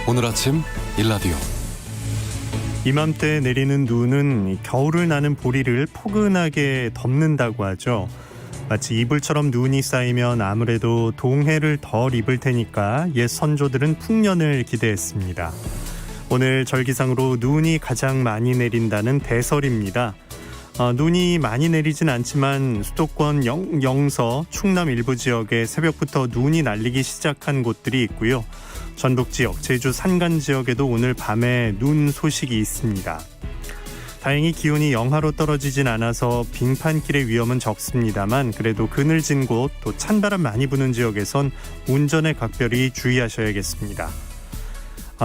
오늘 아침 일라디오. 이맘때 내리는 눈은 겨울을 나는 보리를 포근하게 덮는다고 하죠. 마치 이불처럼 눈이 쌓이면 아무래도 동해를 덜 입을 테니까 옛 선조들은 풍년을 기대했습니다. 오늘 절기상으로 눈이 가장 많이 내린다는 대설입니다. 눈이 많이 내리진 않지만 수도권 영서, 충남 일부 지역에 새벽부터 눈이 날리기 시작한 곳들이 있고요. 전북 지역, 제주 산간 지역에도 오늘 밤에 눈 소식이 있습니다. 다행히 기온이 영하로 떨어지진 않아서 빙판길의 위험은 적습니다만 그래도 그늘진 곳, 또 찬바람 많이 부는 지역에선 운전에 각별히 주의하셔야겠습니다.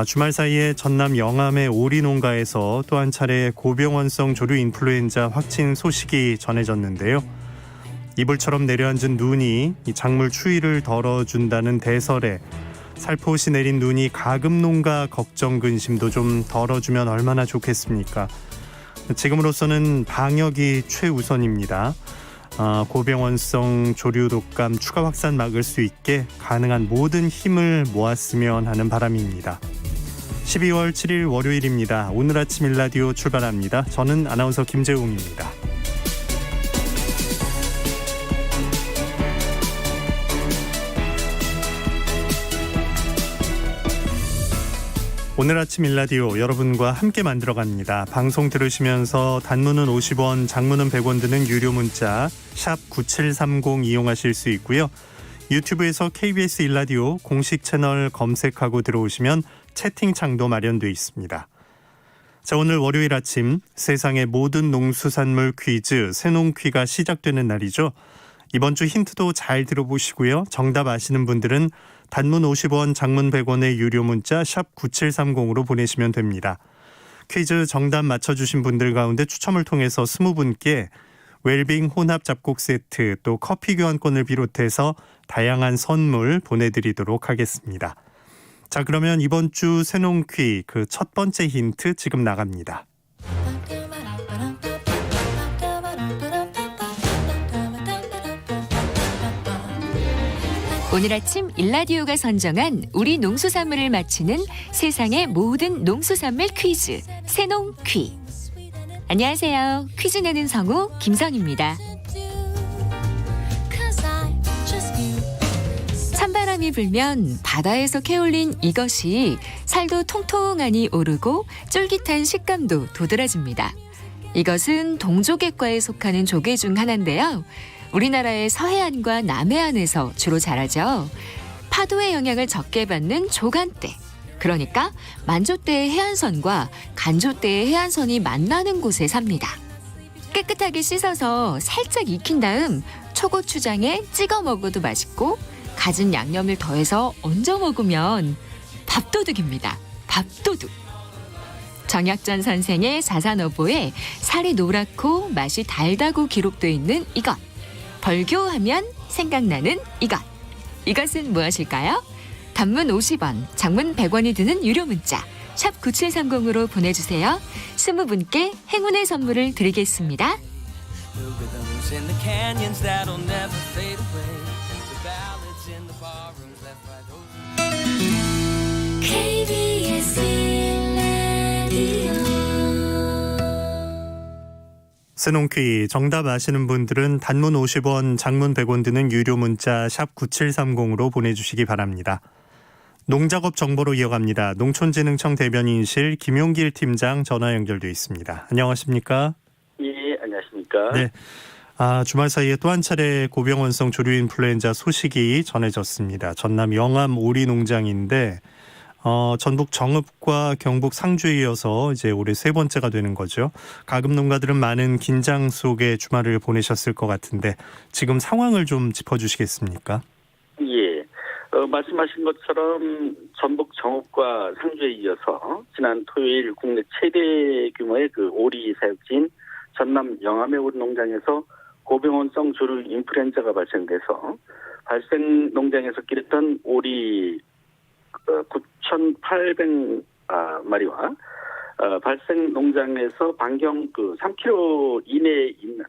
주말 사이에 전남 영암의 오리 농가에서 또 한 차례 고병원성 조류 인플루엔자 확진 소식이 전해졌는데요. 이불처럼 내려앉은 눈이 이 작물 추위를 덜어준다는 대설에 살포시 내린 눈이 가금 농가 걱정 근심도 좀 덜어주면 얼마나 좋겠습니까? 지금으로서는 방역이 최우선입니다. 고병원성 조류 독감 추가 확산 막을 수 있게 가능한 모든 힘을 모았으면 하는 바람입니다. 12월 7일 월요일입니다. 오늘 아침 일라디오 출발합니다. 저는 아나운서 김재웅입니다. 오늘 아침 일라디오 여러분과 함께 만들어갑니다. 방송 들으시면서 단문은 50원, 장문은 100원 드는 유료 문자 샵 9730 이용하실 수 있고요. 유튜브에서 KBS 일라디오 공식 채널 검색하고 들어오시면 채팅창도 마련되어 있습니다. 자, 오늘 월요일 아침 세상의 모든 농수산물 퀴즈 새농퀴가 시작되는 날이죠. 이번 주 힌트도 잘 들어보시고요. 정답 아시는 분들은 단문 50원, 장문 100원의 유료 문자 샵 9730으로 보내시면 됩니다. 퀴즈 정답 맞춰주신 분들 가운데 추첨을 통해서 20분께 웰빙 혼합 잡곡 세트 또 커피 교환권을 비롯해서 다양한 선물 보내드리도록 하겠습니다. 자, 그러면 이번 주 새농퀴 그 첫 번째 힌트 지금 나갑니다. 오늘 아침 일라디오가 선정한 우리 농수산물을 맞히는 세상의 모든 농수산물 퀴즈 새농퀴. 안녕하세요. 퀴즈 내는 성우 김성입니다. 찬바람이 불면 바다에서 캐올린 이것이 살도 통통하니 오르고 쫄깃한 식감도 도드라집니다. 이것은 동조개과에 속하는 조개 중 하나인데요. 우리나라의 서해안과 남해안에서 주로 자라죠. 파도의 영향을 적게 받는 조간대, 그러니까 만조대의 해안선과 간조대의 해안선이 만나는 곳에 삽니다. 깨끗하게 씻어서 살짝 익힌 다음 초고추장에 찍어 먹어도 맛있고 갖은 양념을 더해서 얹어 먹으면 밥도둑입니다. 밥도둑. 정약전 선생의 자산어보에 살이 노랗고 맛이 달다고 기록되어 있는 이것. 벌교하면 생각나는 이것. 이것은 무엇일까요? 단문 50원, 장문 100원이 드는 유료 문자 샵 9730으로 보내주세요. 20분께 행운의 선물을 드리겠습니다. KBS 라디오 새농퀴 정답 아시는 분들은 단문 50원, 장문 100원 드는 유료 문자 샵 9730으로 보내주시기 바랍니다. 농작업 정보로 이어갑니다. 농촌진흥청 대변인실 김용길 팀장 전화 연결돼 있습니다. 안녕하십니까? 예, 안녕하십니까? 네. 주말 사이에 또 한 차례 고병원성 조류 인플루엔자 소식이 전해졌습니다. 전남 영암 오리 농장인데 전북 정읍과 경북 상주에 이어서 이제 올해 세 번째가 되는 거죠. 가금 농가들은 많은 긴장 속에 주말을 보내셨을 것 같은데 지금 상황을 좀 짚어주시겠습니까? 예, 말씀하신 것처럼 전북 정읍과 상주에 이어서 지난 토요일 국내 최대 규모의 그 오리 사육지인 전남 영암의 오리 농장에서 고병원성 조류 인플루엔자가 발생돼서 발생 농장에서 기르던 오리 9,800마리와 발생 농장에서 반경 3km 이내에 있는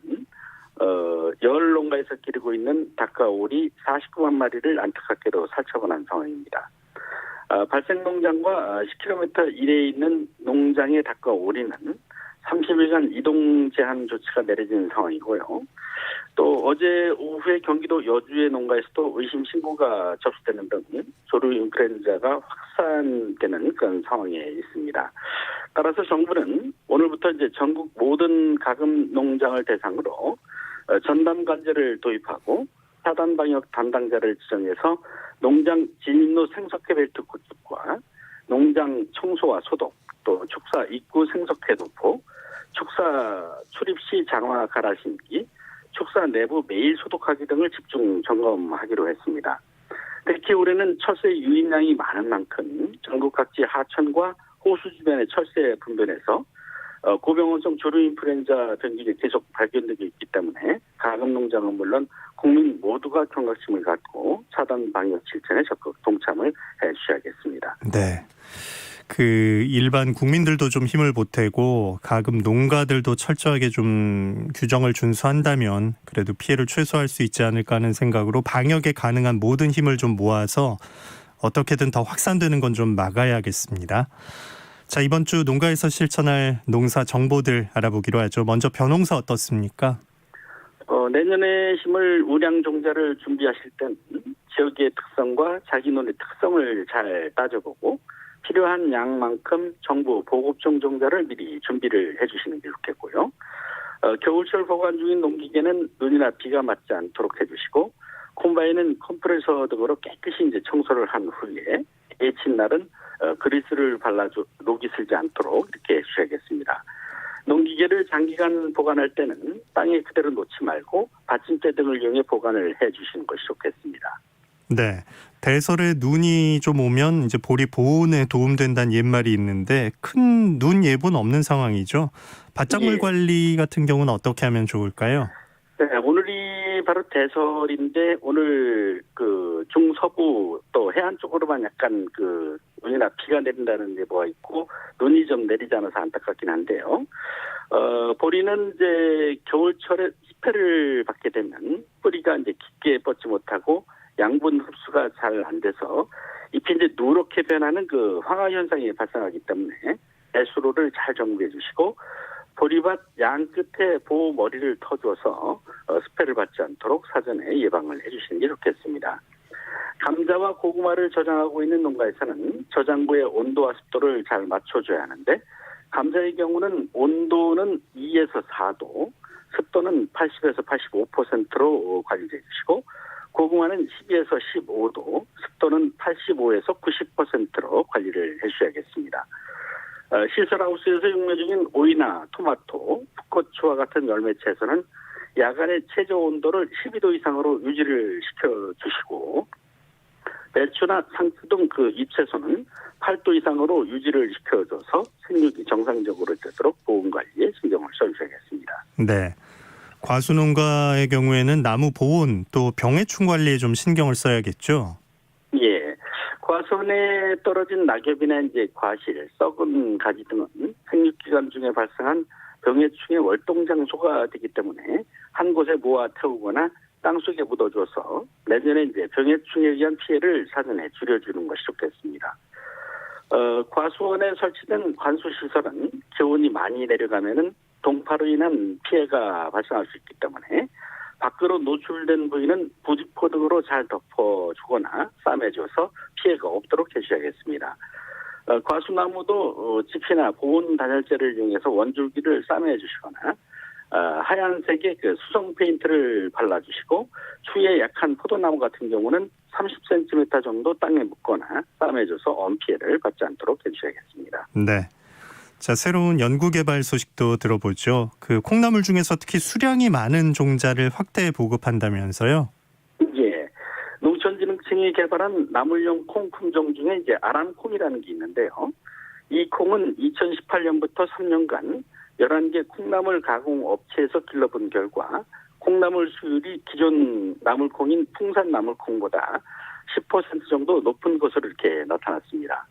열 농가에서 기르고 있는 닭과 오리 49만 마리를 안타깝게도 살처분한 상황입니다. 발생 농장과 10km 이내에 있는 농장의 닭과 오리는 30일간 이동 제한 조치가 내려진 상황이고요. 또 어제 오후에 경기도 여주의 농가에서도 의심 신고가 접수되는 등 조류 인플루엔자가 확산되는 그런 상황에 있습니다. 따라서 정부는 오늘부터 이제 전국 모든 가금 농장을 대상으로 전담 관제를 도입하고 사단 방역 담당자를 지정해서 농장 진입로 생석회 벨트 구축과 농장 청소와 소독, 또 축사 입구 생석회 도포, 축사 출입 시 장화 갈아 신기, 축사 내부 매일 소독하기 등을 집중 점검하기로 했습니다. 특히 올해는 철새 유입량이 많은 만큼 전국 각지 하천과 호수 주변의 철새 분변에서 고병원성 조류 인플루엔자 변기가 계속 발견되고 있기 때문에 가금 농장은 물론 국민 모두가 경각심을 갖고 차단 방역 실천에 적극 동참을 해 주셔야겠습니다. 네. 그 일반 국민들도 좀 힘을 보태고 가금 농가들도 철저하게 좀 규정을 준수한다면 그래도 피해를 최소화할 수 있지 않을까 하는 생각으로 방역에 가능한 모든 힘을 좀 모아서 어떻게든 더 확산되는 건 좀 막아야겠습니다. 자, 이번 주 농가에서 실천할 농사 정보들 알아보기로 하죠. 먼저 벼농사 어떻습니까? 내년에 심을 우량 종자를 준비하실 땐 지역의 특성과 자기 논의 특성을 잘 따져보고 필요한 양만큼 정부 보급종 종자를 미리 준비를 해주시는 게 좋겠고요. 겨울철 보관 중인 농기계는 눈이나 비가 맞지 않도록 해주시고 콤바인은 컴프레서 등으로 깨끗이 이제 청소를 한 후에 데친 날은 그리스를 발라줘 녹이 슬지 않도록 이렇게 해주셔야겠습니다. 농기계를 장기간 보관할 때는 땅에 그대로 놓지 말고 받침대 등을 이용해 보관을 해주시는 것이 좋겠습니다. 네. 대설에 눈이 좀 오면 이제 보리 보온에 도움된다는 옛말이 있는데 큰 눈 예보는 없는 상황이죠. 바짝물 예. 관리 같은 경우는 어떻게 하면 좋을까요? 네, 오늘이 바로 대설인데 오늘 그 중서부 또 해안 쪽으로만 약간 그 눈이나 비가 내린다는 예보가 있고 눈이 좀 내리지 않아서 안타깝긴 한데요. 보리는 이제 겨울철에 잎해를 받게 되면 뿌리가 이제 깊게 뻗지 못하고 양분 흡수가 잘 안 돼서 잎이 이제 누렇게 변하는 그 황화 현상이 발생하기 때문에 배수로를 잘 정비해 주시고 보리밭 양 끝에 보호 머리를 터줘서 습해를 받지 않도록 사전에 예방을 해주시는 게 좋겠습니다. 감자와 고구마를 저장하고 있는 농가에서는 저장고의 온도와 습도를 잘 맞춰줘야 하는데 감자의 경우는 온도는 2에서 4도, 습도는 80에서 85%로 관리해 주시고 고구마는 12에서 15도, 습도는 85에서 90%로 관리를 해주셔야겠습니다. 시설하우스에서 육묘 중인 오이나 토마토, 풋고추와 같은 열매채소는 야간의 최저 온도를 12도 이상으로 유지를 시켜주시고 배추나 상추 등 그 잎채소는 8도 이상으로 유지를 시켜줘서 생육이 정상적으로 되도록 보온 관리에 신경을 써주셔야겠습니다. 네. 과수농가의 경우에는 나무 보온 또 병해충 관리에 좀 신경을 써야겠죠. 예. 과수원에 떨어진 낙엽이나 이제 과실, 썩은 가지 등은 생육기간 중에 발생한 병해충의 월동 장소가 되기 때문에 한 곳에 모아 태우거나 땅속에 묻어줘서 내년에 이제 병해충에 의한 피해를 사전에 줄여주는 것이 좋겠습니다. 과수원에 설치된 관수시설은 기온이 많이 내려가면은 동파로 인한 피해가 발생할 수 있기 때문에 밖으로 노출된 부위는 부직포 등으로 잘 덮어주거나 싸매줘서 피해가 없도록 해주셔야겠습니다. 과수나무도 지피나 보온 단열재를 이용해서 원줄기를 싸매주시거나 하얀색의 그 수성 페인트를 발라주시고 추위에 약한 포도나무 같은 경우는 30cm 정도 땅에 묻거나 싸매줘서 엄피해를 받지 않도록 해주셔야겠습니다. 네. 자, 새로운 연구개발 소식도 들어보죠. 그 콩나물 중에서 특히 수량이 많은 종자를 확대 보급한다면서요? 예. 농촌진흥청이 개발한 나물용 콩 품종 중에 이제 아람콩이라는 게 있는데요. 이 콩은 2018년부터 3년간 11개 콩나물 가공 업체에서 길러본 결과 콩나물 수율이 기존 나물콩인 풍산 나물콩보다 10% 정도 높은 것으로 이렇게 나타났습니다.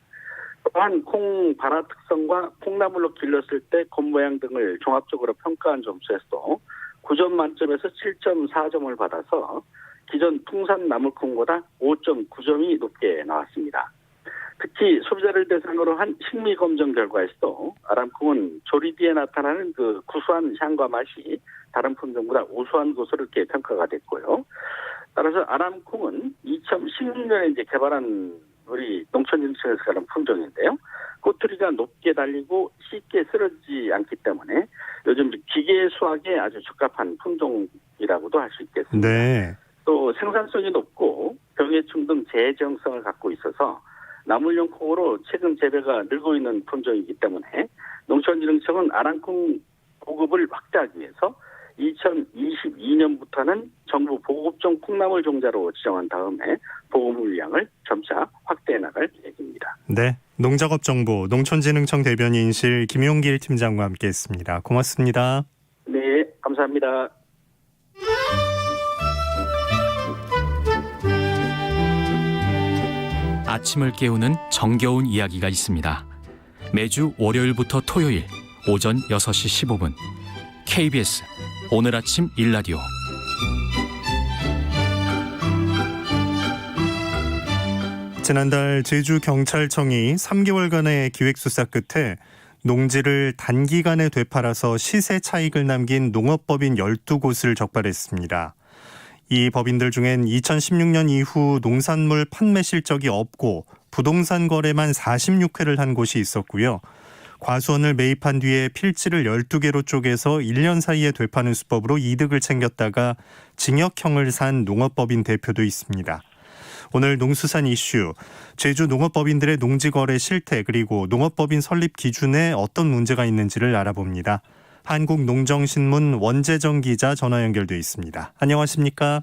또한 콩 발화 특성과 콩나물로 길렀을 때 겉모양 등을 종합적으로 평가한 점수에서도 9점 만점에서 7.4점을 받아서 기존 풍산 나물콩보다 5.9점이 높게 나왔습니다. 특히 특히 소비자를 대상으로 한 식미 검정 결과에서도 아람콩은 조리 뒤에 나타나는 그 구수한 향과 맛이 다른 품종보다 우수한 것으로 이렇게 평가가 됐고요. 따라서 아람콩은 2016년에 이제 개발한 우리 농촌진흥청에서 가는 품종인데요. 꼬투리가 높게 달리고 쉽게 쓰러지지 않기 때문에 요즘 기계 수확에 아주 적합한 품종이라고도 할 수 있겠습니다. 네. 또 생산성이 높고 병해충 등 재정성을 갖고 있어서 나물용 콩으로 최근 재배가 늘고 있는 품종이기 때문에 농촌진흥청은 아람콩 보급을 확대하기 위해서 2022년부터는 정부 보급종 콩나물 종자로 지정한 다음에 보급 물량을 점차 확대해 나갈 계획입니다. 네. 농작업 정보 농촌진흥청 대변인실 김용길 팀장과 함께했습니다. 고맙습니다. 네, 감사합니다. 아침을 깨우는 정겨운 이야기가 있습니다. 매주 월요일부터 토요일 오전 6시 15분 KBS 오늘 아침 일라디오. 지난달 제주경찰청이 3개월간의 기획수사 끝에 농지를 단기간에 되팔아서 시세 차익을 남긴 농업법인 12곳을 적발했습니다. 이 법인들 중엔 2016년 이후 농산물 판매 실적이 없고 부동산 거래만 46회를 한 곳이 있었고요. 과수원을 매입한 뒤에 필지를 12개로 쪼개서 1년 사이에 되파는 수법으로 이득을 챙겼다가 징역형을 산 농업법인 대표도 있습니다. 오늘 농수산 이슈, 제주 농업법인들의 농지거래 실태 그리고 농업법인 설립 기준에 어떤 문제가 있는지를 알아봅니다. 한국농정신문 원재정 기자 전화 연결돼 있습니다. 안녕하십니까?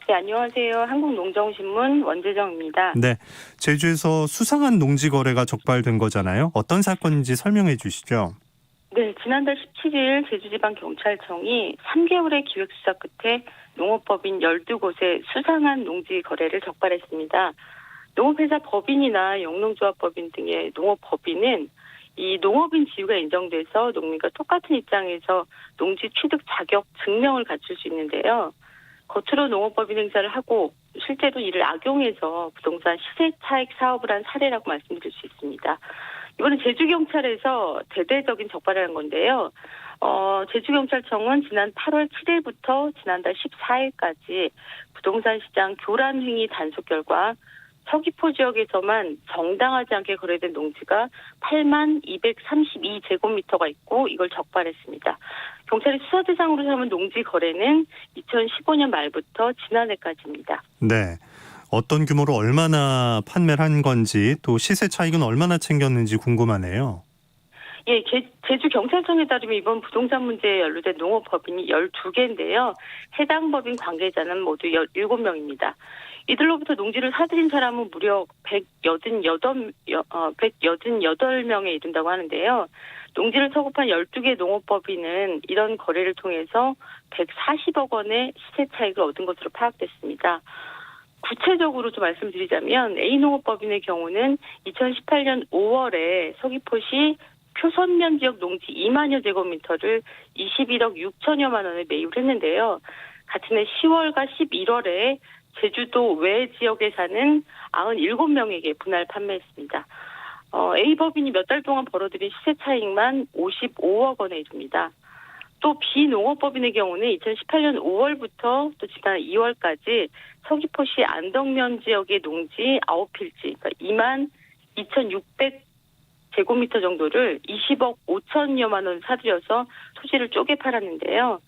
네, 안녕하세요. 한국농정신문 원재정입니다. 네, 제주에서 수상한 농지 거래가 적발된 거잖아요. 어떤 사건인지 설명해 주시죠. 네, 지난달 17일 제주지방경찰청이 3개월의 기획수사 끝에 농업법인 12곳의 수상한 농지 거래를 적발했습니다. 농업회사 법인이나 영농조합법인 등의 농업법인은 이 농업인 지위가 인정돼서 농민과 똑같은 입장에서 농지 취득 자격 증명을 갖출 수 있는데요. 겉으로 농업법인 행사를 하고 실제로 이를 악용해서 부동산 시세 차익 사업을 한 사례라고 말씀드릴 수 있습니다. 이번에 제주경찰에서 대대적인 적발을 한 건데요. 제주경찰청은 지난 8월 7일부터 지난달 14일까지 부동산 시장 교란 행위 단속 결과 서귀포 지역에서만 정당하지 않게 거래된 농지가 8만 232제곱미터가 있고 이걸 적발했습니다. 경찰이 수사 대상으로 삼은 농지 거래는 2015년 말부터 지난해까지입니다. 네. 어떤 규모로 얼마나 판매를 한 건지 또 시세 차익은 얼마나 챙겼는지 궁금하네요. 예, 제주경찰청에 따르면 이번 부동산 문제에 연루된 농업법인이 12개인데요. 해당 법인 관계자는 모두 17명입니다. 이들로부터 농지를 사들인 사람은 무려 188명에 이른다고 하는데요. 농지를 서급한 12개 농업법인은 이런 거래를 통해서 140억 원의 시세 차익을 얻은 것으로 파악됐습니다. 구체적으로 좀 말씀드리자면 A농업법인의 경우는 2018년 5월에 서귀포시 표선면 지역 농지 2만여 제곱미터를 21억 6천여만 원에 매입을 했는데요. 같은 해 10월과 11월에 제주도 외 지역에 사는 97명에게 분할 판매했습니다. A법인이 몇 달 동안 벌어들인 시세 차익만 55억 원에 이릅니다. 또 B농업법인의 경우는 2018년 5월부터 또 지난 2월까지 서귀포시 안덕면 지역의 농지 9필지, 그러니까 2만 2,600제곱미터 정도를 20억 5천여만 원 사들여서 토지를 쪼개 팔았는데요.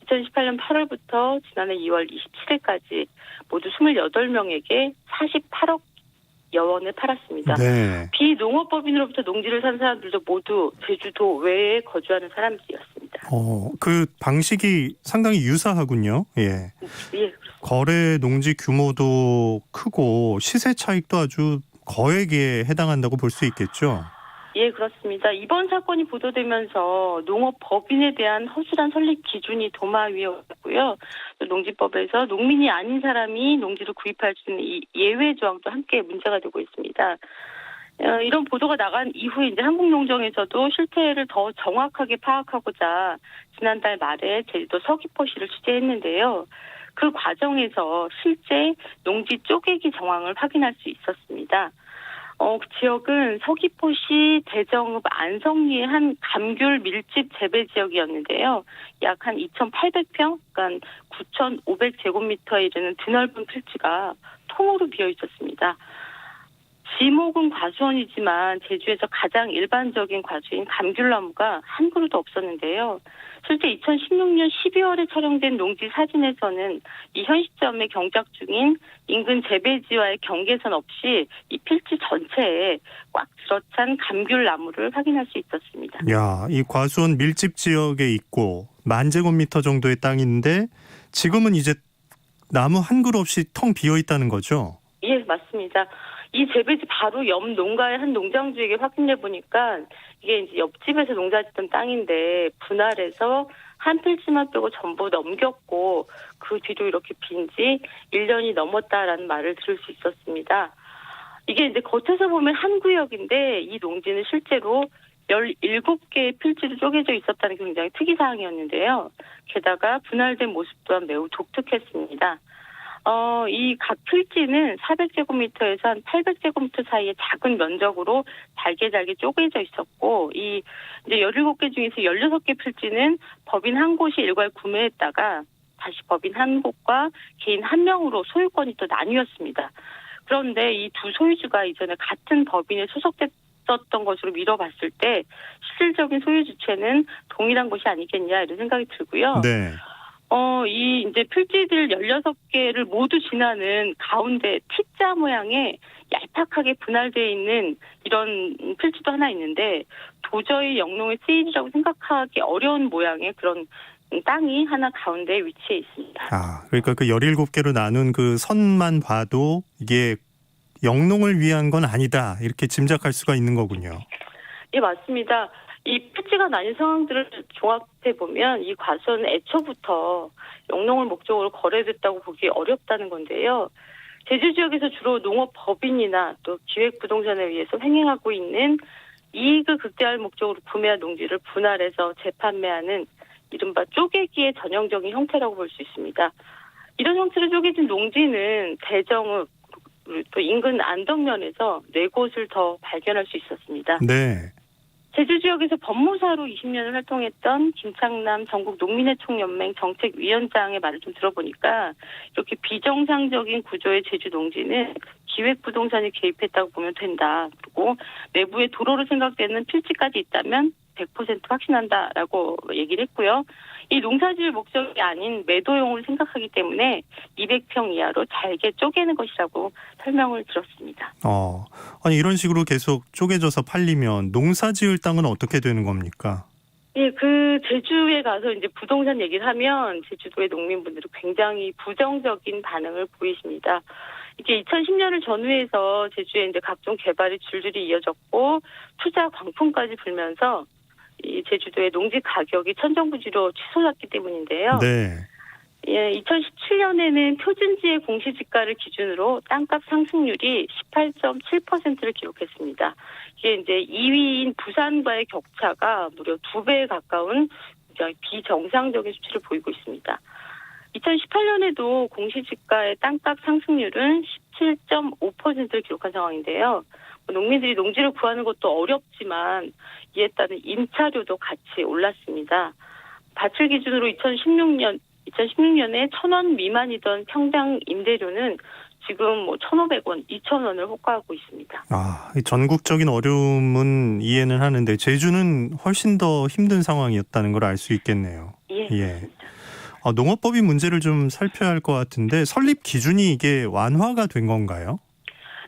2018년 8월부터 지난해 2월 27일까지 모두 28명에게 48억 여원을 팔았습니다. 네. 비농업법인으로부터 농지를 산 사람들도 모두 제주도 외에 거주하는 사람들이었습니다. 그 방식이 상당히 유사하군요. 예. 예. 거래 농지 규모도 크고 시세 차익도 아주 거액에 해당한다고 볼 수 있겠죠. 예, 그렇습니다. 이번 사건이 보도되면서 농업법인에 대한 허술한 설립 기준이 도마 위에 올랐고요. 농지법에서 농민이 아닌 사람이 농지를 구입할 수 있는 이 예외 조항도 함께 문제가 되고 있습니다. 이런 보도가 나간 이후에 이제 한국농정에서도 실태를 더 정확하게 파악하고자 지난달 말에 제주도 서귀포시를 취재했는데요. 그 과정에서 실제 농지 쪼개기 정황을 확인할 수 있었습니다. 그 지역은 서귀포시 대정읍 안성리의 한 감귤 밀집 재배 지역이었는데요. 약 한 2,800평, 그러니까 9,500제곱미터에 이르는 드넓은 필지가 통으로 비어 있었습니다. 지목은 과수원이지만 제주에서 가장 일반적인 과수인 감귤나무가 한 그루도 없었는데요. 실제 2016년 12월에 촬영된 농지 사진에서는 이 현 시점에 경작 중인 인근 재배지와의 경계선 없이 이 필지 전체에 꽉 들어찬 감귤나무를 확인할 수 있었습니다. 야, 이 과수원 밀집 지역에 있고 10,000제곱미터 정도의 땅인데 지금은 이제 나무 한 그루 없이 텅 비어 있다는 거죠? 예, 맞습니다. 이 재배지 바로 옆 농가의 한 농장주에게 확인해 보니까 이게 이제 옆집에서 농사짓던 땅인데 분할해서 한 필지만 빼고 전부 넘겼고 그 뒤로 이렇게 빈 지 1년이 넘었다라는 말을 들을 수 있었습니다. 이게 이제 겉에서 보면 한 구역인데 이 농지는 실제로 17개의 필지로 쪼개져 있었다는 게 굉장히 특이사항이었는데요. 게다가 분할된 모습 또한 매우 독특했습니다. 이 각 필지는 400제곱미터에서 한 800제곱미터 사이의 작은 면적으로 잘게 쪼개져 있었고, 이제 17개 중에서 16개 필지는 법인 한 곳이 일괄 구매했다가 다시 법인 한 곳과 개인 한 명으로 소유권이 또 나뉘었습니다. 그런데 이 두 소유주가 이전에 같은 법인에 소속됐었던 것으로 미뤄봤을 때 실질적인 소유 주체는 동일한 곳이 아니겠냐 이런 생각이 들고요. 네. 이 이제 필지들 16개를 모두 지나는 가운데 T자 모양의 얄팍하게 분할되어 있는 이런 필지도 하나 있는데 도저히 영농에 쓰이리라고 생각하기 어려운 모양의 그런 땅이 하나 가운데 위치해 있습니다. 아, 그러니까 그 17개로 나눈 그 선만 봐도 이게 영농을 위한 건 아니다 이렇게 짐작할 수가 있는 거군요. 예, 맞습니다. 이 필지가 나뉜 상황들을 종합해 보면 이 과수원은 애초부터 영농을 목적으로 거래됐다고 보기 어렵다는 건데요. 제주 지역에서 주로 농업법인이나 또 기획부동산에 의해서 횡행하고 있는 이익을 극대화할 목적으로 구매한 농지를 분할해서 재판매하는 이른바 쪼개기의 전형적인 형태라고 볼 수 있습니다. 이런 형태로 쪼개진 농지는 대정읍 또 인근 안덕면에서 4곳을 더 발견할 수 있었습니다. 네. 제주 지역에서 법무사로 20년을 활동했던 김창남 전국농민회총연맹 정책위원장의 말을 좀 들어보니까 이렇게 비정상적인 구조의 제주 농지는 기획부동산이 개입했다고 보면 된다. 그리고 내부에 도로로 생각되는 필지까지 있다면 100% 확신한다라고 얘기를 했고요. 이 농사지을 목적이 아닌 매도용으로 생각하기 때문에 200평 이하로 잘게 쪼개는 것이라고 설명을 들었습니다. 아니 이런 식으로 계속 쪼개져서 팔리면 농사 지을 땅은 어떻게 되는 겁니까? 예, 그 제주에 가서 이제 부동산 얘기를 하면 제주도의 농민분들이 굉장히 부정적인 반응을 보이십니다. 이게 2010년을 전후해서 제주에 이제 각종 개발이 줄줄이 이어졌고 투자 광풍까지 불면서 이 제주도의 농지 가격이 천정부지로 치솟았기 때문인데요. 네. 예, 2017년에는 표준지의 공시지가를 기준으로 땅값 상승률이 18.7%를 기록했습니다. 이게 이제 2위인 부산과의 격차가 무려 2배에 가까운 굉장히 비정상적인 수치를 보이고 있습니다. 2018년에도 공시지가의 땅값 상승률은 17.5%를 기록한 상황인데요. 농민들이 농지를 구하는 것도 어렵지만 이에 따른 임차료도 같이 올랐습니다. 밭을 기준으로 2016년에 1,000원 미만이던 평당 임대료는 지금 1,500원, 2,000원을 호가하고 있습니다. 이 전국적인 어려움은 이해는 하는데 제주는 훨씬 더 힘든 상황이었다는 걸 알 수 있겠네요. 예. 농업법인 문제를 좀 살펴야 할 것 같은데 설립 기준이 이게 완화가 된 건가요?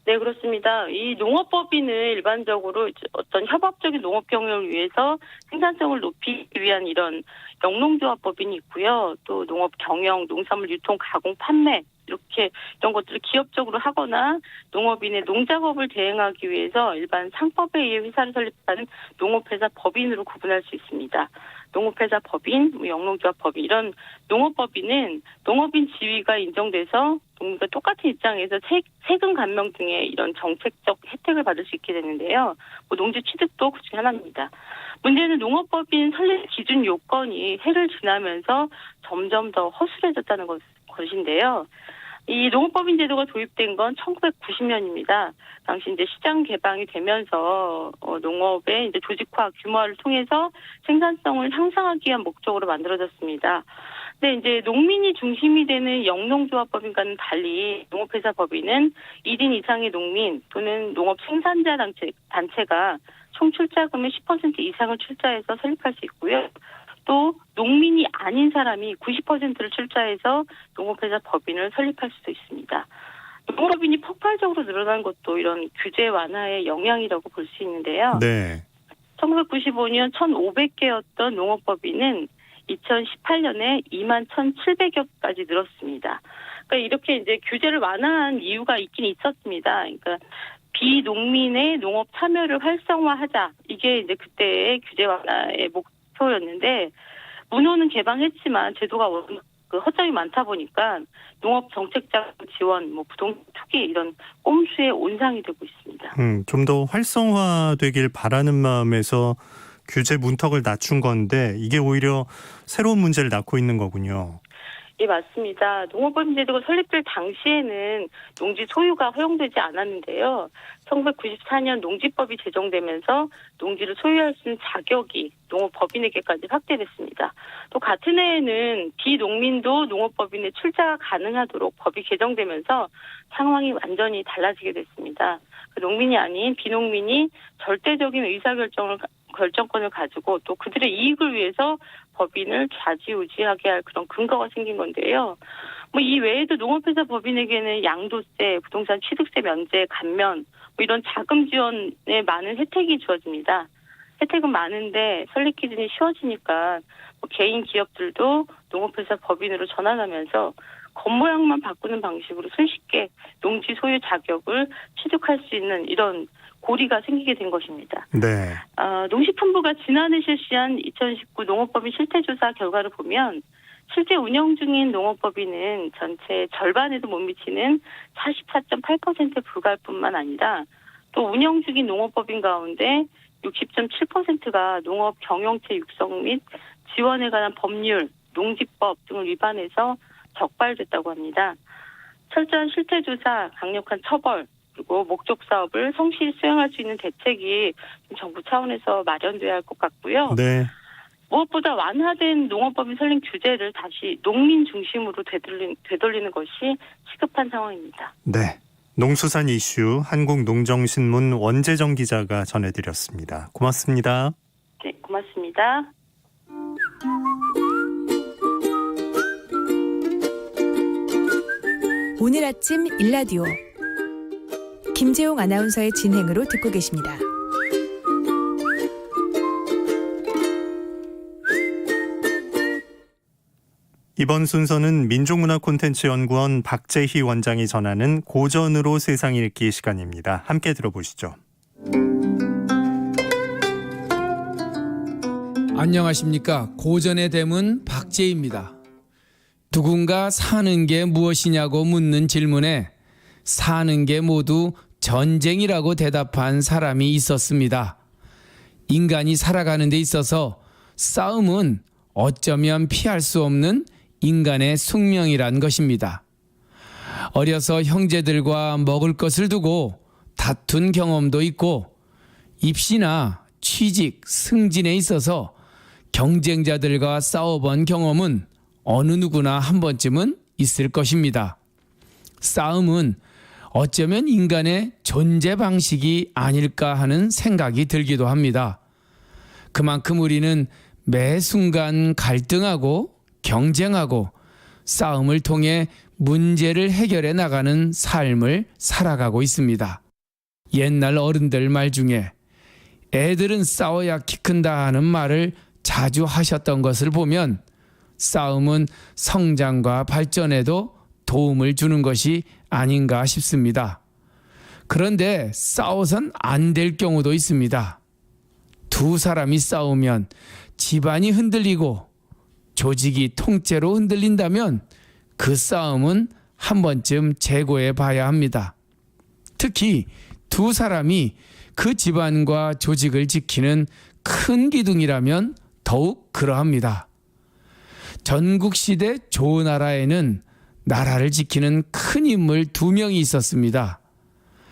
네, 그렇습니다. 이 농업법인은 일반적으로 어떤 협업적인 농업 경영을 위해서 생산성을 높이기 위한 이런 영농조합법인이 있고요. 또 농업 경영, 농산물 유통, 가공, 판매 이렇게 이런 것들을 기업적으로 하거나 농업인의 농작업을 대행하기 위해서 일반 상법에 의해 회사를 설립하는 농업회사 법인으로 구분할 수 있습니다. 농업회사 법인, 영농조합 법인 이런 농업법인은 농업인 지위가 인정돼서 농민과 똑같은 입장에서 세금 감면 등의 이런 정책적 혜택을 받을 수 있게 되는데요. 농지 취득도 그중에 하나입니다. 문제는 농업법인 설립 기준 요건이 해를 지나면서 점점 더 허술해졌다는 것인데요. 이 농업법인 제도가 도입된 건 1990년입니다. 당시 이제 시장 개방이 되면서 농업의 이제 조직화 규모화를 통해서 생산성을 향상하기 위한 목적으로 만들어졌습니다. 근데 이제 농민이 중심이 되는 영농조합법인과는 달리 농업회사 법인은 1인 이상의 농민 또는 농업 생산자 단체가 총 출자금의 10% 이상을 출자해서 설립할 수 있고요. 또 농민이 아닌 사람이 90%를 출자해서 농업회사 법인을 설립할 수도 있습니다. 농업법인이 폭발적으로 늘어난 것도 이런 규제 완화의 영향이라고 볼 수 있는데요. 네. 1995년 1,500개였던 농업법인은 2018년에 2만 1,700여까지 늘었습니다. 그러니까 이렇게 이제 규제를 완화한 이유가 있긴 있었습니다. 그러니까 비농민의 농업 참여를 활성화하자. 이게 이제 그때의 규제 완화의 목표였는데 문호는 개방했지만 제도가 허점이 많다 보니까 농업 정책자 지원, 부동산 투기 이런 꼼수의 온상이 되고 있습니다. 좀 더 활성화되길 바라는 마음에서 규제 문턱을 낮춘 건데 이게 오히려 새로운 문제를 낳고 있는 거군요. 예, 맞습니다. 농업법인 제도가 설립될 당시에는 농지 소유가 허용되지 않았는데요. 1994년 농지법이 제정되면서 농지를 소유할 수 있는 자격이 농업법인에게까지 확대됐습니다. 또 같은 해에는 비농민도 농업법인에 출자가 가능하도록 법이 개정되면서 상황이 완전히 달라지게 됐습니다. 농민이 아닌 비농민이 절대적인 결정권을 가지고 또 그들의 이익을 위해서 법인을 좌지우지하게 할 그런 근거가 생긴 건데요. 이 외에도 농업회사 법인에게는 양도세, 부동산 취득세 면제, 감면 이런 자금 지원에 많은 혜택이 주어집니다. 혜택은 많은데 설립 기준이 쉬워지니까 개인 기업들도 농업회사 법인으로 전환하면서 겉모양만 바꾸는 방식으로 손쉽게 농지 소유 자격을 취득할 수 있는 이런 고리가 생기게 된 것입니다. 네. 농식품부가 지난해 실시한 2019 농업법인 실태조사 결과를 보면 실제 운영 중인 농업법인은 전체 절반에도 못 미치는 44.8%에 불과할 뿐만 아니라 또 운영 중인 농업법인 가운데 60.7%가 농업 경영체 육성 및 지원에 관한 법률, 농지법 등을 위반해서 적발됐다고 합니다. 철저한 실태조사, 강력한 처벌, 그리고 목적 사업을 성실히 수행할 수 있는 대책이 정부 차원에서 마련돼야 할 것 같고요. 네. 무엇보다 완화된 농업법인 설립 규제를 다시 농민 중심으로 되돌리는 것이 시급한 상황입니다. 네. 농수산 이슈 한국농정신문 원재정 기자가 전해드렸습니다. 고맙습니다. 네, 고맙습니다. 오늘 아침 일라디오 김재용 아나운서의 진행으로 듣고 계십니다. 이번 순서는 민족문화콘텐츠연구원 박재희 원장이 전하는 고전으로 세상 읽기 시간입니다. 함께 들어보시죠. 안녕하십니까. 고전의 대문 박재희입니다. 누군가 사는 게 무엇이냐고 묻는 질문에 사는 게 모두 전쟁이라고 대답한 사람이 있었습니다. 인간이 살아가는 데 있어서 싸움은 어쩌면 피할 수 없는 인간의 숙명이란 것입니다. 어려서 형제들과 먹을 것을 두고 다툰 경험도 있고 입시나 취직, 승진에 있어서 경쟁자들과 싸워본 경험은 어느 누구나 한 번쯤은 있을 것입니다. 싸움은 어쩌면 인간의 존재 방식이 아닐까 하는 생각이 들기도 합니다. 그만큼 우리는 매 순간 갈등하고 경쟁하고 싸움을 통해 문제를 해결해 나가는 삶을 살아가고 있습니다. 옛날 어른들 말 중에 애들은 싸워야 키 큰다 하는 말을 자주 하셨던 것을 보면 싸움은 성장과 발전에도 도움을 주는 것이 아닌가 싶습니다. 그런데 싸워선 안 될 경우도 있습니다. 두 사람이 싸우면 집안이 흔들리고 조직이 통째로 흔들린다면 그 싸움은 한 번쯤 재고해 봐야 합니다. 특히 두 사람이 그 집안과 조직을 지키는 큰 기둥이라면 더욱 그러합니다. 전국시대 조나라에는 나라를 지키는 큰 인물 2명이 있었습니다.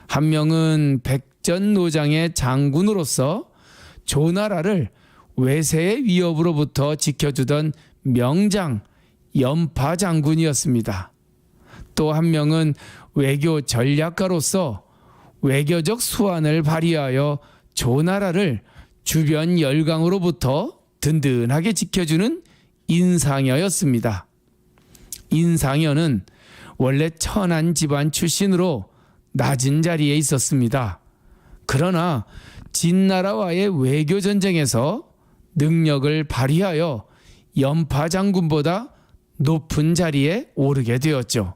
한 명은 백전노장의 장군으로서 조나라를 외세의 위협으로부터 지켜주던 명장 연파 장군이었습니다. 또 한 명은 외교 전략가로서 외교적 수완을 발휘하여 조나라를 주변 열강으로부터 든든하게 지켜주는 인상여였습니다. 인상여는 원래 천한 집안 출신으로 낮은 자리에 있었습니다. 그러나 진나라와의 외교 전쟁에서 능력을 발휘하여 연파 장군보다 높은 자리에 오르게 되었죠.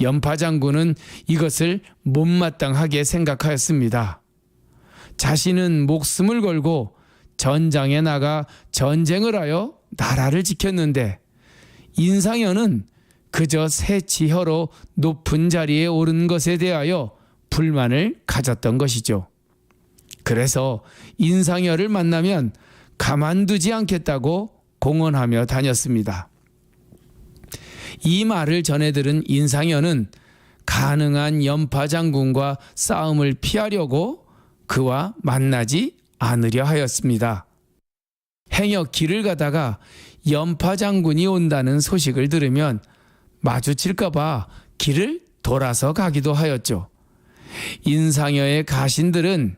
연파 장군은 이것을 못마땅하게 생각하였습니다. 자신은 목숨을 걸고 전장에 나가 전쟁을 하여 나라를 지켰는데 인상여는 그저 새치혀로 높은 자리에 오른 것에 대하여 불만을 가졌던 것이죠. 그래서 인상여를 만나면 가만두지 않겠다고 공언하며 다녔습니다. 이 말을 전해 들은 인상여는 가능한 연파 장군과 싸움을 피하려고 그와 만나지 않으려 하였습니다. 행여 길을 가다가 연파 장군이 온다는 소식을 들으면 마주칠까 봐 길을 돌아서 가기도 하였죠. 인상여의 가신들은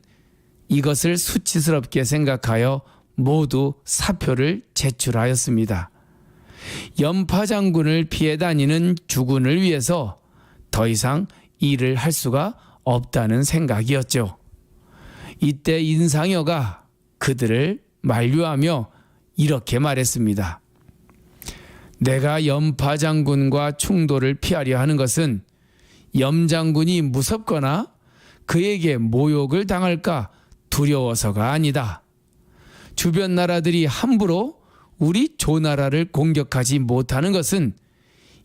이것을 수치스럽게 생각하여 모두 사표를 제출하였습니다. 연파 장군을 피해 다니는 주군을 위해서 더 이상 일을 할 수가 없다는 생각이었죠. 이때 인상여가 그들을 만류하며 이렇게 말했습니다. 내가 연파 장군과 충돌을 피하려 하는 것은 염 장군이 무섭거나 그에게 모욕을 당할까 두려워서가 아니다. 주변 나라들이 함부로 우리 조나라를 공격하지 못하는 것은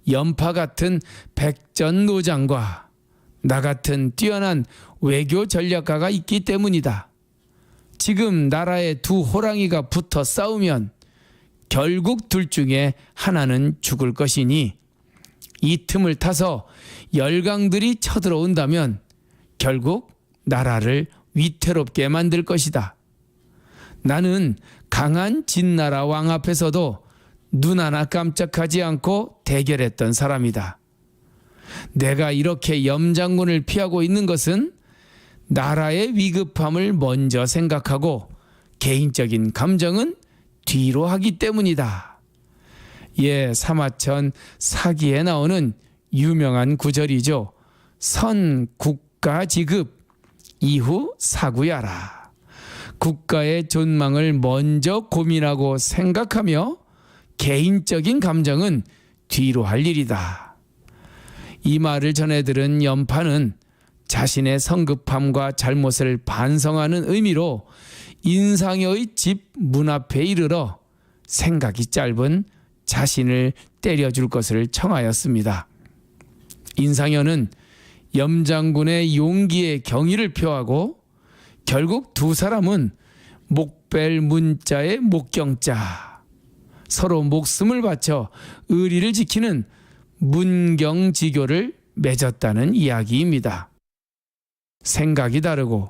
연파 같은 백전노장과 나 같은 뛰어난 외교 전략가가 있기 때문이다. 지금 나라의 두 호랑이가 붙어 싸우면 결국 둘 중에 하나는 죽을 것이니 이 틈을 타서 열강들이 쳐들어온다면 결국 나라를 위태롭게 만들 것이다. 나는 강한 진나라 왕 앞에서도 눈 하나 깜짝하지 않고 대결했던 사람이다. 내가 이렇게 염장군을 피하고 있는 것은 나라의 위급함을 먼저 생각하고 개인적인 감정은 뒤로 하기 때문이다. 예, 사마천 사기에 나오는 유명한 구절이죠. 선 국가 지급 이후 사구야라. 국가의 존망을 먼저 고민하고 생각하며 개인적인 감정은 뒤로 할 일이다. 이 말을 전해 들은 연파는 자신의 성급함과 잘못을 반성하는 의미로 인상여의 집 문 앞에 이르러 생각이 짧은 자신을 때려줄 것을 청하였습니다. 인상여는 염장군의 용기에 경의를 표하고 결국 두 사람은 목벨 문자의 목경자, 서로 목숨을 바쳐 의리를 지키는 문경지교를 맺었다는 이야기입니다. 생각이 다르고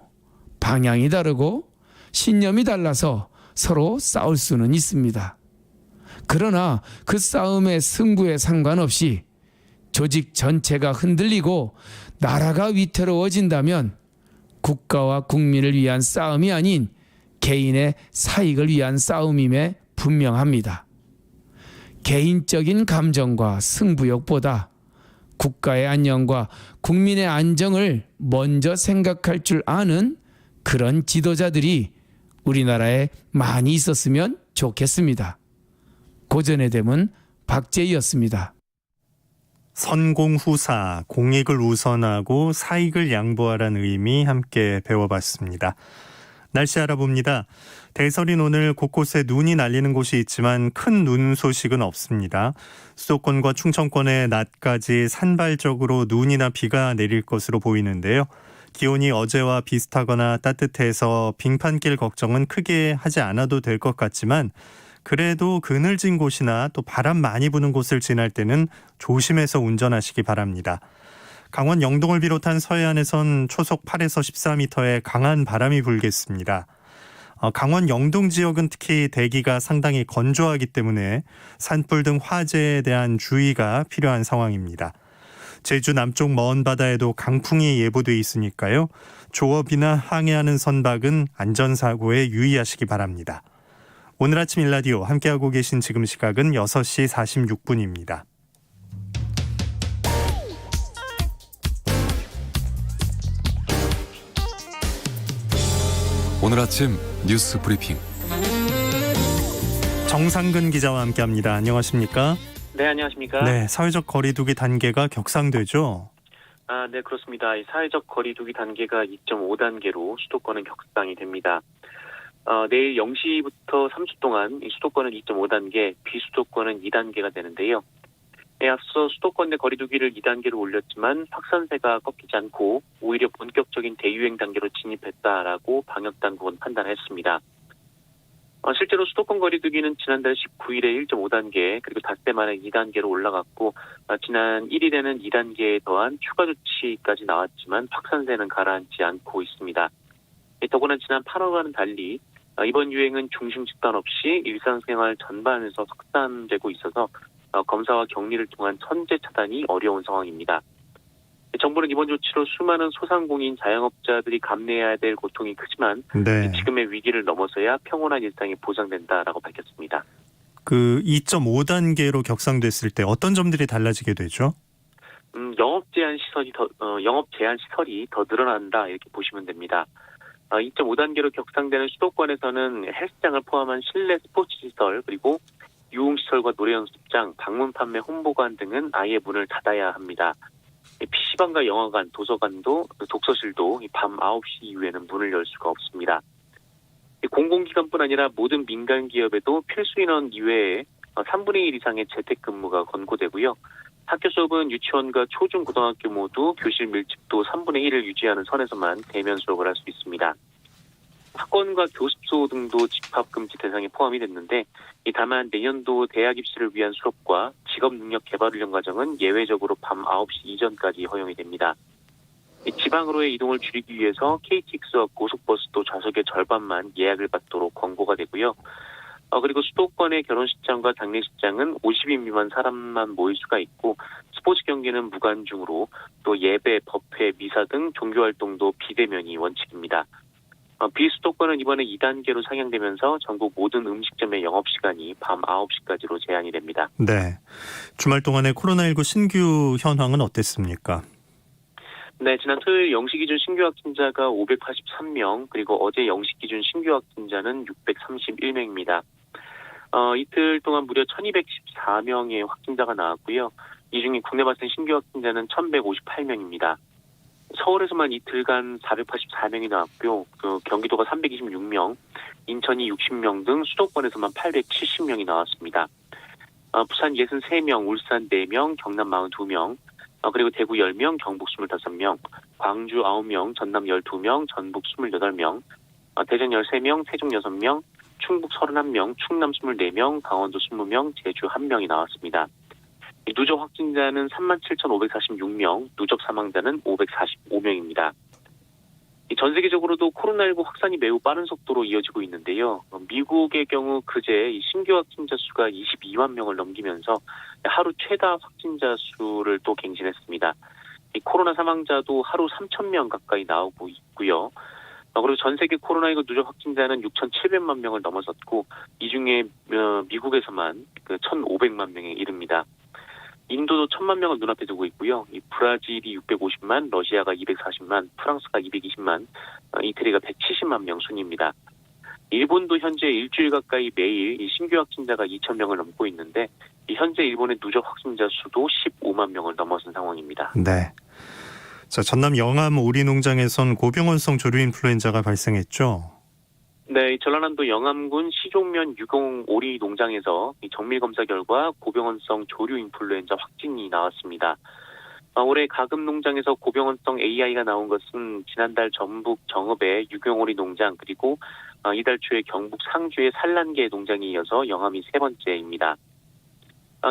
방향이 다르고 신념이 달라서 서로 싸울 수는 있습니다. 그러나 그 싸움의 승부에 상관없이 조직 전체가 흔들리고 나라가 위태로워진다면 국가와 국민을 위한 싸움이 아닌 개인의 사익을 위한 싸움임에 분명합니다. 개인적인 감정과 승부욕보다 국가의 안녕과 국민의 안정을 먼저 생각할 줄 아는 그런 지도자들이 우리나라에 많이 있었으면 좋겠습니다. 고전의 댐은 박재희였습니다. 선공후사, 공익을 우선하고 사익을 양보하라는 의미 함께 배워봤습니다. 날씨 알아봅니다. 대설인 오늘 곳곳에 눈이 날리는 곳이 있지만 큰 눈 소식은 없습니다. 수도권과 충청권에 낮까지 산발적으로 눈이나 비가 내릴 것으로 보이는데요. 기온이 어제와 비슷하거나 따뜻해서 빙판길 걱정은 크게 하지 않아도 될 것 같지만 그래도 그늘진 곳이나 또 바람 많이 부는 곳을 지날 때는 조심해서 운전하시기 바랍니다. 강원 영동을 비롯한 서해안에선 초속 8에서 14m의 강한 바람이 불겠습니다. 강원 영동 지역은 특히 대기가 상당히 건조하기 때문에 산불 등 화재에 대한 주의가 필요한 상황입니다. 제주 남쪽 먼 바다에도 강풍이 예보돼 있으니까요. 조업이나 항해하는 선박은 안전사고에 유의하시기 바랍니다. 오늘 아침 일라디오 함께하고 계신 지금 시각은 6시 46분입니다. 오늘 아침 뉴스 브리핑 정상근 기자와 함께합니다. 안녕하십니까? 네, 안녕하십니까? 네, 사회적 거리두기 단계가 격상되죠? 네, 그렇습니다. 이 사회적 거리두기 단계가 2.5단계로 수도권은 격상이 됩니다. 내일 0시부터 3주 동안 이 수도권은 2.5단계, 비수도권은 2단계가 되는데요. 앞서 수도권 내 거리두기를 2단계로 올렸지만 확산세가 꺾이지 않고 오히려 본격적인 대유행 단계로 진입했다라고 방역당국은 판단했습니다. 실제로 수도권 거리두기는 지난달 19일에 1.5단계 그리고 닷새 만에 2단계로 올라갔고 지난 1일에는 2단계에 더한 추가 조치까지 나왔지만 확산세는 가라앉지 않고 있습니다. 더구나 지난 8월과는 달리 이번 유행은 중심 집단 없이 일상생활 전반에서 확산되고 있어서 검사와 격리를 통한 선제 차단이 어려운 상황입니다. 정부는 이번 조치로 수많은 소상공인 자영업자들이 감내해야 될 고통이 크지만 네. 지금의 위기를 넘어서야 평온한 일상이 보장된다라고 밝혔습니다. 그 2.5단계로 격상됐을 때 어떤 점들이 달라지게 되죠? 영업 제한 시설이 더 늘어난다 이렇게 보시면 됩니다. 2.5단계로 격상되는 수도권에서는 헬스장을 포함한 실내 스포츠 시설 그리고 유흥시설과 노래연습장, 방문 판매 홍보관 등은 아예 문을 닫아야 합니다. PC방과 영화관, 도서관도 독서실도 밤 9시 이후에는 문을 열 수가 없습니다. 공공기관뿐 아니라 모든 민간기업에도 필수인원 이외에 3분의 1 이상의 재택근무가 권고되고요. 학교 수업은 유치원과 초중고등학교 모두 교실 밀집도 3분의 1을 유지하는 선에서만 대면 수업을 할 수 있습니다. 학원과 교습소 등도 집합금지 대상에 포함이 됐는데 다만 내년도 대학 입시를 위한 수업과 직업능력 개발훈련 과정은 예외적으로 밤 9시 이전까지 허용이 됩니다. 지방으로의 이동을 줄이기 위해서 KTX와 고속버스도 좌석의 절반만 예약을 받도록 권고가 되고요. 그리고 수도권의 결혼식장과 장례식장은 50인 미만 사람만 모일 수가 있고 스포츠 경기는 무관중으로 또 예배, 법회, 미사 등 종교활동도 비대면이 원칙입니다. 비수도권은 이번에 2단계로 상향되면서 전국 모든 음식점의 영업시간이 밤 9시까지로 제한이 됩니다. 네. 주말 동안의 코로나19 신규 현황은 어땠습니까? 네, 지난 토요일 0시 기준 신규 확진자가 583명, 그리고 어제 0시 기준 신규 확진자는 631명입니다. 이틀 동안 무려 1214명의 확진자가 나왔고요. 이 중에 국내 발생 신규 확진자는 1158명입니다. 서울에서만 이틀간 484명이 나왔고요. 경기도가 326명, 인천이 60명 등 수도권에서만 870명이 나왔습니다. 부산 63명, 울산 4명, 경남 42명, 그리고 대구 10명, 경북 25명, 광주 9명, 전남 12명, 전북 28명, 대전 13명, 세종 6명, 충북 31명, 충남 24명, 강원도 20명, 제주 1명이 나왔습니다. 누적 확진자는 37,546명, 누적 사망자는 545명입니다. 전 세계적으로도 코로나19 확산이 매우 빠른 속도로 이어지고 있는데요. 미국의 경우 그제 신규 확진자 수가 22만 명을 넘기면서 하루 최다 확진자 수를 또 갱신했습니다. 코로나 사망자도 하루 3,000명 가까이 나오고 있고요. 그리고 전 세계 코로나19 누적 확진자는 6,700만 명을 넘어섰고 이 중에 미국에서만 1,500만 명에 이릅니다. 인도도 1,000만 명을 눈앞에 두고 있고요. 브라질이 650만, 러시아가 240만, 프랑스가 220만, 이태리가 170만 명 순입니다. 일본도 현재 일주일 가까이 매일 이 신규 확진자가 2,000명을 넘고 있는데 현재 일본의 누적 확진자 수도 15만 명을 넘어선 상황입니다. 네. 자, 전남 영암 오리농장에선 고병원성 조류인플루엔자가 발생했죠. 네, 전라남도 영암군 시종면 유공 오리 농장에서 정밀 검사 결과 고병원성 조류인플루엔자 확진이 나왔습니다. 올해 가금 농장에서 고병원성 AI가 나온 것은 지난달 전북 정읍의 유경오리 농장 그리고 이달 초에 경북 상주의 산란계 농장에 이어서 영암이 세 번째입니다.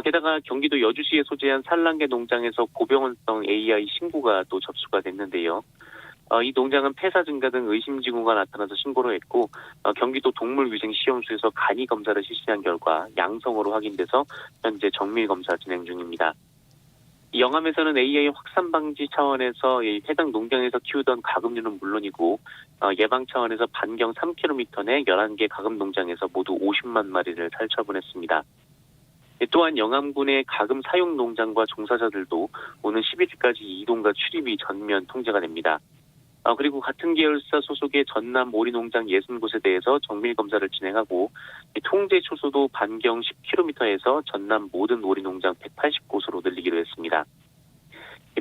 게다가 경기도 여주시에 소재한 산란계 농장에서 고병원성 AI 신고가 또 접수가 됐는데요. 이 농장은 폐사 증가 등 의심 징후가 나타나서 신고를 했고 경기도 동물위생시험소에서 간이 검사를 실시한 결과 양성으로 확인돼서 현재 정밀 검사 진행 중입니다. 이 영암에서는 AI 확산 방지 차원에서 해당 농장에서 키우던 가금류는 물론이고 예방 차원에서 반경 3km 내 11개 가금 농장에서 모두 50만 마리를 살처분했습니다. 또한 영암군의 가금 사육 농장과 종사자들도 오는 11일까지 이동과 출입이 전면 통제가 됩니다. 그리고 같은 계열사 소속의 전남 오리농장 60곳에 대해서 정밀검사를 진행하고 통제 초소도 반경 10km에서 전남 모든 오리농장 180곳으로 늘리기로 했습니다.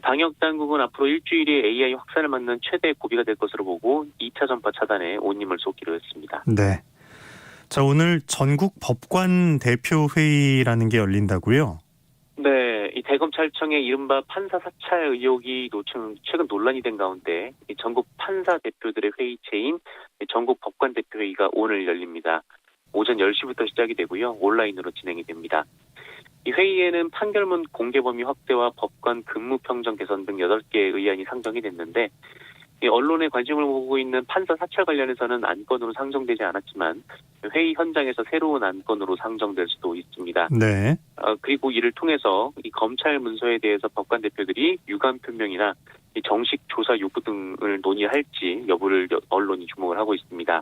방역당국은 앞으로 일주일에 AI 확산을 막는 최대 고비가 될 것으로 보고 2차 전파 차단에 온 힘을 쏟기로 했습니다. 네. 자, 오늘 전국 법관 대표 회의라는 게 열린다고요? 네, 이 대검찰청의 이른바 판사 사찰 의혹이 최근 논란이 된 가운데 이 전국 판사 대표들의 회의체인 전국 법관 대표 회의가 오늘 열립니다. 오전 10시부터 시작이 되고요. 온라인으로 진행이 됩니다. 이 회의에는 판결문 공개 범위 확대와 법관 근무 평정 개선 등 8개의 의안이 상정이 됐는데 언론에 관심을 모으고 있는 판사 사찰 관련해서는 안건으로 상정되지 않았지만 회의 현장에서 새로운 안건으로 상정될 수도 있습니다. 네. 그리고 이를 통해서 이 검찰 문서에 대해서 법관 대표들이 유감 표명이나 이 정식 조사 요구 등을 논의할지 여부를 언론이 주목을 하고 있습니다.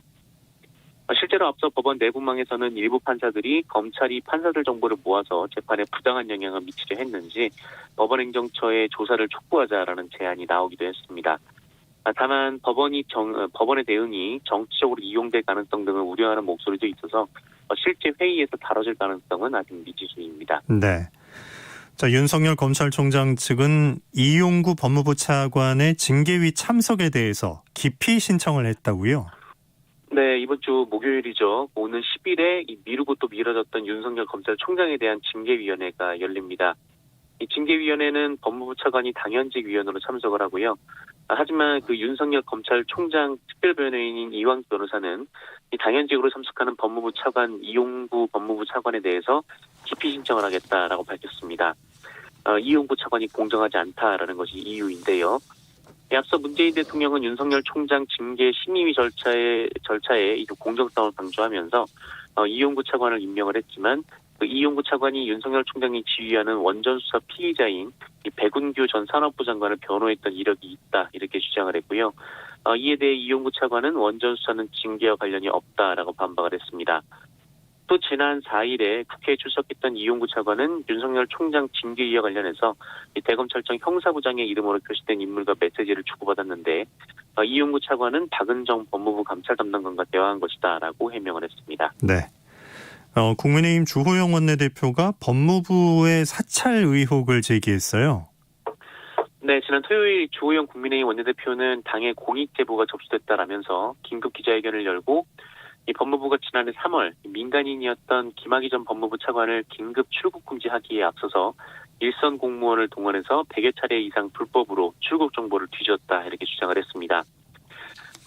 실제로 앞서 법원 내부망에서는 일부 판사들이 검찰이 판사들 정보를 모아서 재판에 부당한 영향을 미치려 했는지 법원행정처에 조사를 촉구하자라는 제안이 나오기도 했습니다. 다만 법원의 대응이 정치적으로 이용될 가능성 등을 우려하는 목소리도 있어서 실제 회의에서 다뤄질 가능성은 아직 미지수입니다. 네. 자, 윤석열 검찰총장 측은 이용구 법무부 차관의 징계위 참석에 대해서 기피 신청을 했다고요? 네, 이번 주 목요일이죠. 오는 10일에 미루고 또 미뤄졌던 윤석열 검찰총장에 대한 징계위원회가 열립니다. 이 징계위원회는 법무부 차관이 당연직 위원으로 참석을 하고요. 하지만 그 윤석열 검찰총장 특별변호인인 이왕 변호사는 이 당연직으로 참석하는 법무부 차관 이용구 법무부 차관에 대해서 기피 신청을 하겠다라고 밝혔습니다. 이용구 차관이 공정하지 않다라는 것이 이유인데요. 앞서 문재인 대통령은 윤석열 총장 징계 심의 절차에 공정성을 강조하면서 이용구 차관을 임명을 했지만 그 이용구 차관이 윤석열 총장이 지휘하는 원전수사 피의자인 백운규 전 산업부 장관을 변호했던 이력이 있다 이렇게 주장을 했고요. 이에 대해 이용구 차관은 원전수사는 징계와 관련이 없다라고 반박을 했습니다. 또 지난 4일에 국회에 출석했던 이용구 차관은 윤석열 총장 징계위와 관련해서 대검찰청 형사부장의 이름으로 표시된 인물과 메시지를 주고받았는데 이용구 차관은 박은정 법무부 감찰 담당관과 대화한 것이다라고 해명을 했습니다. 네. 국민의힘 주호영 원내대표가 법무부의 사찰 의혹을 제기했어요. 네, 지난 토요일 주호영 국민의힘 원내대표는 당의 공익 제보가 접수됐다라면서 긴급 기자회견을 열고 이 법무부가 지난해 3월 민간인이었던 김학의 전 법무부 차관을 긴급 출국 금지하기에 앞서서 일선 공무원을 동원해서 100여 차례 이상 불법으로 출국 정보를 뒤졌다 이렇게 주장을 했습니다.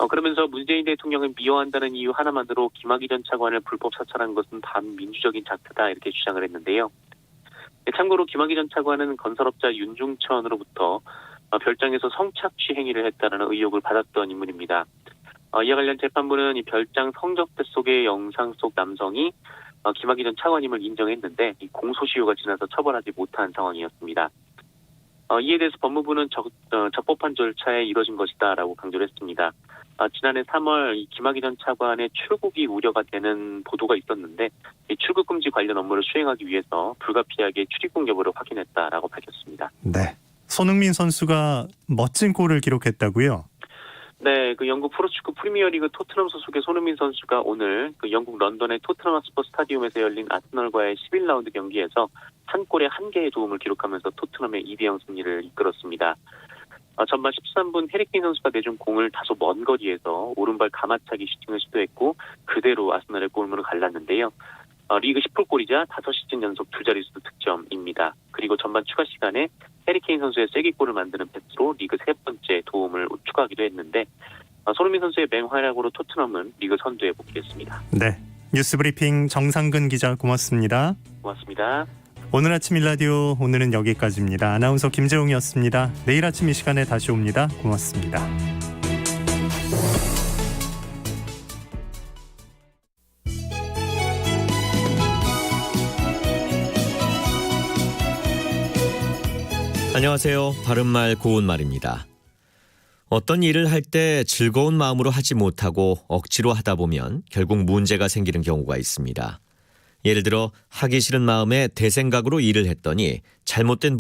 그러면서 문재인 대통령을 미워한다는 이유 하나만으로 김학의 전 차관을 불법 사찰한 것은 반민주적인 작태다 이렇게 주장을 했는데요. 참고로 김학의 전 차관은 건설업자 윤중천으로부터 별장에서 성착취 행위를 했다는 의혹을 받았던 인물입니다. 이와 관련 재판부는 이 별장 성접대 속의 영상 속 남성이 김학의 전 차관임을 인정했는데 이 공소시효가 지나서 처벌하지 못한 상황이었습니다. 이에 대해서 법무부는 적법한 절차에 이뤄진 것이다라고 강조를 했습니다. 지난해 3월 이 김학의 전 차관의 출국이 우려가 되는 보도가 있었는데 이 출국 금지 관련 업무를 수행하기 위해서 불가피하게 출입국 여부를 확인했다라고 밝혔습니다. 네, 손흥민 선수가 멋진 골을 기록했다고요? 네, 그 영국 프로축구 프리미어리그 토트넘 소속의 손흥민 선수가 오늘 그 영국 런던의 토트넘 핫스퍼 스타디움에서 열린 아스널과의 11라운드 경기에서 한 골에 1개의 도움을 기록하면서 토트넘의 2대0 승리를 이끌었습니다. 전반 13분 해리케인 선수가 내준 공을 다소 먼 거리에서 오른발 가마차기 슈팅을 시도했고 그대로 아스널의 골문을 갈랐는데요. 리그 10골이자 5시즌 연속 두 자릿수 득점입니다. 그리고 전반 추가 시간에 해리케인 선수의 쐐기골을 만드는 패스로 리그 3번째 도움을 추가하기도 했는데 손흥민 선수의 맹활약으로 토트넘은 리그 선두에 복귀했습니다. 네, 뉴스브리핑 정상근 기자 고맙습니다. 고맙습니다. 오늘 아침 일라디오 오늘은 여기까지입니다. 아나운서 김재웅이었습니다. 내일 아침 이 시간에 다시 옵니다. 고맙습니다. 안녕하세요. 바른말 고운말입니다. 어떤 일을 할 때 즐거운 마음으로 하지 못하고 억지로 하다 보면 결국 문제가 생기는 경우가 있습니다. 예를 들어 하기 싫은 마음에 대생각으로 일을 했더니 잘못된